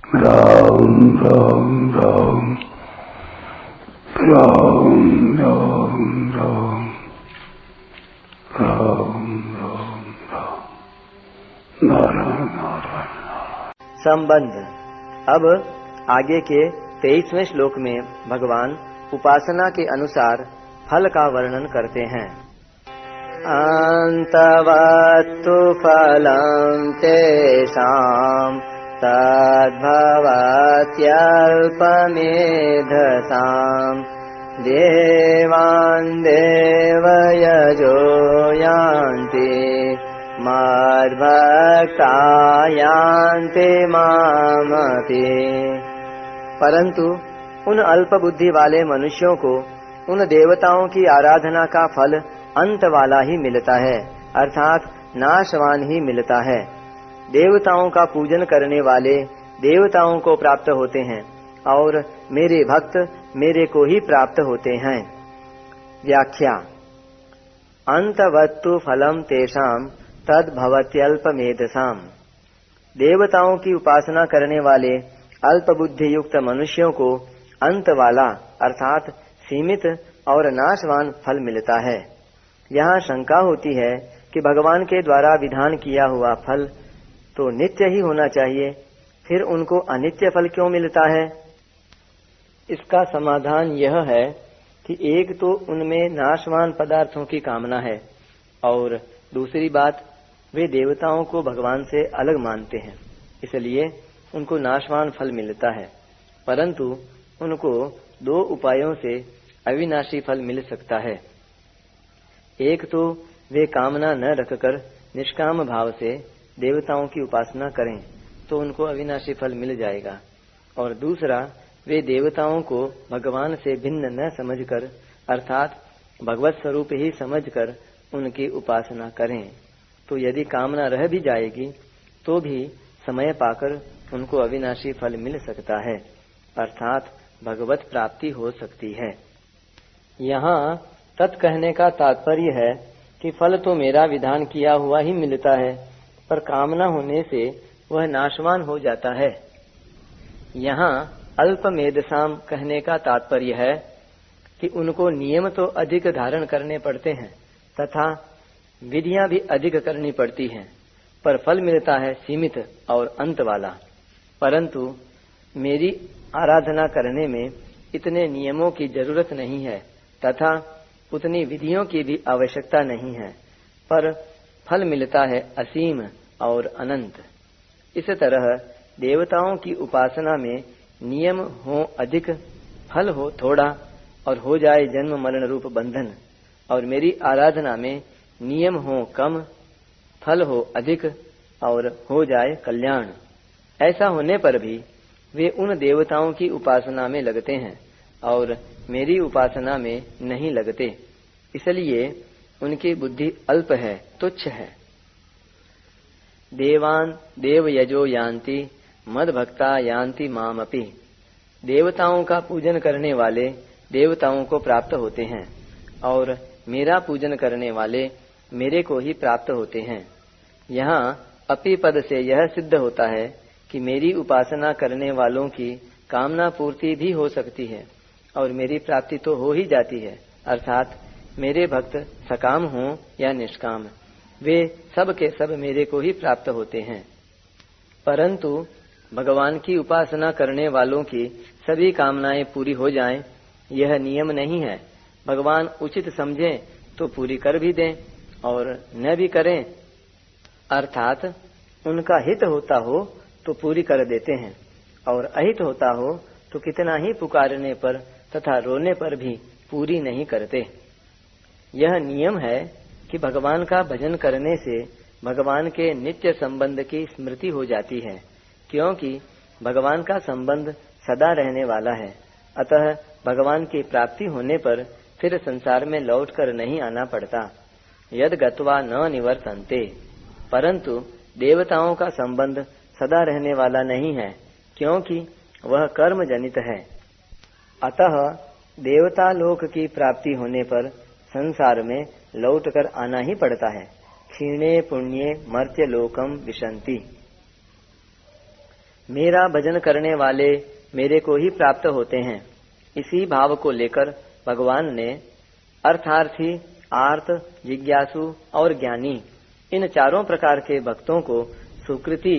राम राम राम राम राम राम राम राम राम नारायण नारायण। संबंध। अब आगे के 23वें श्लोक में भगवान उपासना के अनुसार फल का वर्णन करते हैं। अंतवत्तु फलं तेषां तद्भवत्यल्पमेधसां देवान् देवयजो यान्ति मद्भक्ता यान्ति मामपि। परंतु उन अल्प बुद्धि वाले मनुष्यों को उन देवताओं की आराधना का फल अंत वाला ही मिलता है, अर्थात नाशवान ही मिलता है। देवताओं का पूजन करने वाले देवताओं को प्राप्त होते हैं और मेरे भक्त मेरे को ही प्राप्त होते हैं। व्याख्या। अंतवत्तु फलम तेषां तद्भवत्यल्पमेधसाम्। देवताओं की उपासना करने वाले अल्प बुद्धि युक्त मनुष्यों को अंत वाला अर्थात सीमित और नाशवान फल मिलता है। यहाँ शंका होती है कि भगवान के द्वारा विधान किया हुआ फल तो नित्य ही होना चाहिए, फिर उनको अनित्य फल क्यों मिलता है? इसका समाधान यह है कि एक तो उनमें नाशवान पदार्थों की कामना है और दूसरी बात वे देवताओं को भगवान से अलग मानते हैं, इसलिए उनको नाशवान फल मिलता है। परंतु उनको दो उपायों से अविनाशी फल मिल सकता है। एक तो वे कामना न रखकर निष्काम भाव से देवताओं की उपासना करें तो उनको अविनाशी फल मिल जाएगा, और दूसरा वे देवताओं को भगवान से भिन्न न समझकर अर्थात भगवत स्वरूप ही समझकर उनकी उपासना करें तो यदि कामना रह भी जाएगी तो भी समय पाकर उनको अविनाशी फल मिल सकता है, अर्थात भगवत प्राप्ति हो सकती है। यहाँ तत् कहने का तात्पर्य है कि फल तो मेरा विधान किया हुआ ही मिलता है, पर कामना होने से वह नाशवान हो जाता है। यहाँ अल्पमेधसाम कहने का तात्पर्य है कि उनको नियम तो अधिक धारण करने पड़ते हैं तथा विधियां भी अधिक करनी पड़ती हैं, पर फल मिलता है सीमित और अंत वाला। परंतु मेरी आराधना करने में इतने नियमों की जरूरत नहीं है तथा उतनी विधियों की भी आवश्यकता नहीं है, पर फल मिलता है असीम और अनंत। इस तरह देवताओं की उपासना में नियम हो अधिक, फल हो थोड़ा और हो जाए जन्म मरण रूप बंधन, और मेरी आराधना में नियम हो कम, फल हो अधिक और हो जाए कल्याण। ऐसा होने पर भी वे उन देवताओं की उपासना में लगते हैं और मेरी उपासना में नहीं लगते, इसलिए उनकी बुद्धि अल्प है, तुच्छ है। देवान देवयजो यान्ति मद्भक्ता यान्ति मामपि। देवताओं का पूजन करने वाले देवताओं को प्राप्त होते हैं और मेरा पूजन करने वाले मेरे को ही प्राप्त होते हैं। यहाँ अपि पद से यह सिद्ध होता है कि मेरी उपासना करने वालों की कामना पूर्ति भी हो सकती है और मेरी प्राप्ति तो हो ही जाती है, अर्थात मेरे भक्त सकाम हों या निष्काम, वे सब के सब मेरे को ही प्राप्त होते हैं। परंतु भगवान की उपासना करने वालों की सभी कामनाएं पूरी हो जाएं, यह नियम नहीं है। भगवान उचित समझें तो पूरी कर भी दें और न भी करें, अर्थात उनका हित होता हो तो पूरी कर देते हैं और अहित होता हो तो कितना ही पुकारने पर तथा रोने पर भी पूरी नहीं करते। यह नियम है कि भगवान का भजन करने से भगवान के नित्य संबंध की स्मृति हो जाती है, क्योंकि भगवान का संबंध सदा रहने वाला है। अतः भगवान की प्राप्ति होने पर फिर संसार में लौटकर नहीं आना पड़ता। यद गत्वा न निवर्तन्ते। परंतु देवताओं का संबंध सदा रहने वाला नहीं है, क्योंकि वह कर्म जनित है। अतः देवता लोक की प्राप्ति होने पर संसार में लौटकर आना ही पड़ता है। क्षीणे पुण्ये मर्त्य लोकम विशन्ति। मेरा भजन करने वाले मेरे को ही प्राप्त होते हैं। इसी भाव को लेकर भगवान ने अर्थार्थी, आर्त, जिज्ञासु और ज्ञानी इन चारों प्रकार के भक्तों को सुकृति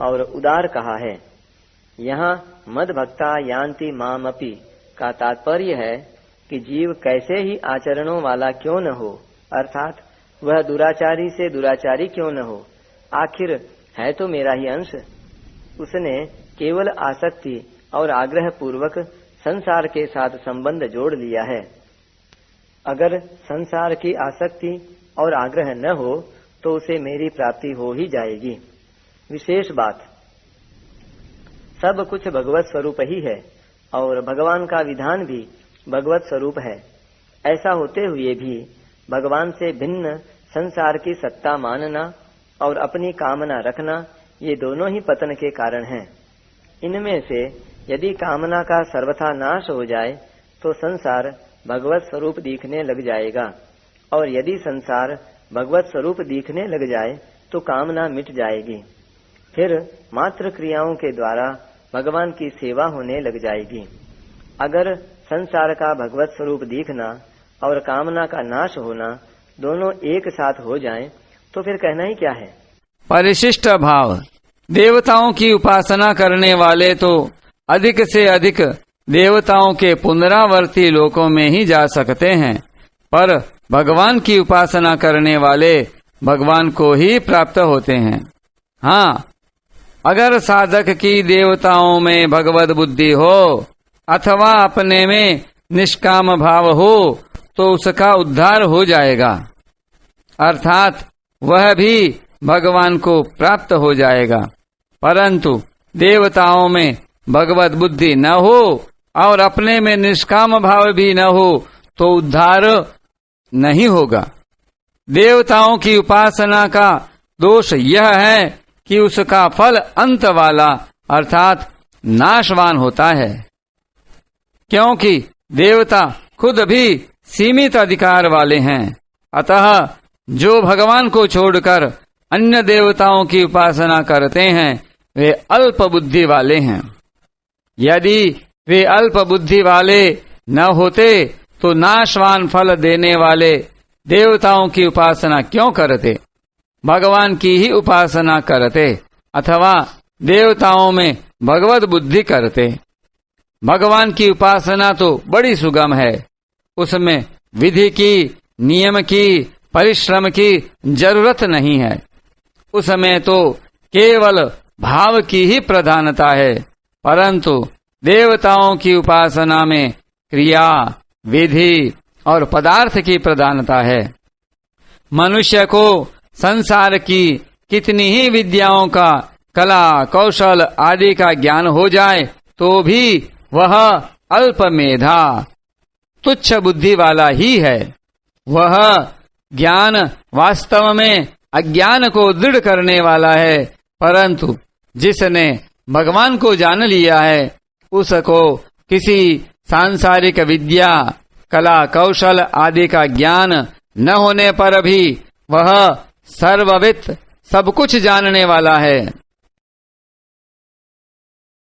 और उदार कहा है। यहाँ मद भक्ता यान्ति मामपि का तात्पर्य है कि जीव कैसे ही आचरणों वाला क्यों न हो, अर्थात वह दुराचारी से दुराचारी क्यों न हो, आखिर है तो मेरा ही अंश। उसने केवल आसक्ति और आग्रह पूर्वक संसार के साथ संबंध जोड़ लिया है। अगर संसार की आसक्ति और आग्रह न हो तो उसे मेरी प्राप्ति हो ही जाएगी। विशेष बात, सब कुछ भगवत स्वरूप ही है और भगवान का विधान भी भगवत स्वरूप है। ऐसा होते हुए भी भगवान से भिन्न संसार की सत्ता मानना और अपनी कामना रखना, ये दोनों ही पतन के कारण हैं। इनमें से यदि कामना का सर्वथा नाश हो जाए तो संसार भगवत स्वरूप दिखने लग जाएगा, और यदि संसार भगवत स्वरूप दिखने लग जाए तो कामना मिट जाएगी। फिर मात्र क्रियाओं के द्वारा भगवान की सेवा होने लग जाएगी। अगर संसार का भगवत स्वरूप दिखना और कामना का नाश होना दोनों एक साथ हो जाएं, तो फिर कहना ही क्या है। परिशिष्ट भाव, देवताओं की उपासना करने वाले तो अधिक से अधिक देवताओं के पुनरावर्ती लोकों में ही जा सकते हैं, पर भगवान की उपासना करने वाले भगवान को ही प्राप्त होते हैं। हाँ, अगर साधक की देवताओं में भगवत बुद्धि हो अथवा अपने में निष्काम भाव हो तो उसका उद्धार हो जाएगा, अर्थात वह भी भगवान को प्राप्त हो जाएगा। परंतु देवताओं में भगवत बुद्धि न हो और अपने में निष्काम भाव भी न हो तो उद्धार नहीं होगा। देवताओं की उपासना का दोष यह है कि उसका फल अंत वाला अर्थात नाशवान होता है, क्योंकि देवता खुद भी सीमित अधिकार वाले हैं। अतः जो भगवान को छोड़कर अन्य देवताओं की उपासना करते हैं वे अल्प बुद्धि वाले हैं। यदि वे अल्प बुद्धि वाले न होते तो नाशवान फल देने वाले देवताओं की उपासना क्यों करते, भगवान की ही उपासना करते अथवा देवताओं में भगवत बुद्धि करते। भगवान की उपासना तो बड़ी सुगम है, उसमें विधि की, नियम की, परिश्रम की जरूरत नहीं है। उसमें तो केवल भाव की ही प्रधानता है, परंतु देवताओं की उपासना में क्रिया, विधि और पदार्थ की प्रधानता है। मनुष्य को संसार की कितनी ही विद्याओं का, कला, कौशल आदि का ज्ञान हो जाए तो भी वह अल्प मेधा, तुच्छ बुद्धि वाला ही है। वह ज्ञान वास्तव में अज्ञान को दृढ़ करने वाला है, परंतु जिसने भगवान को जान लिया है उसको किसी सांसारिक विद्या, कला, कौशल आदि का ज्ञान न होने पर भी वह सर्वविद, सब कुछ जानने वाला है।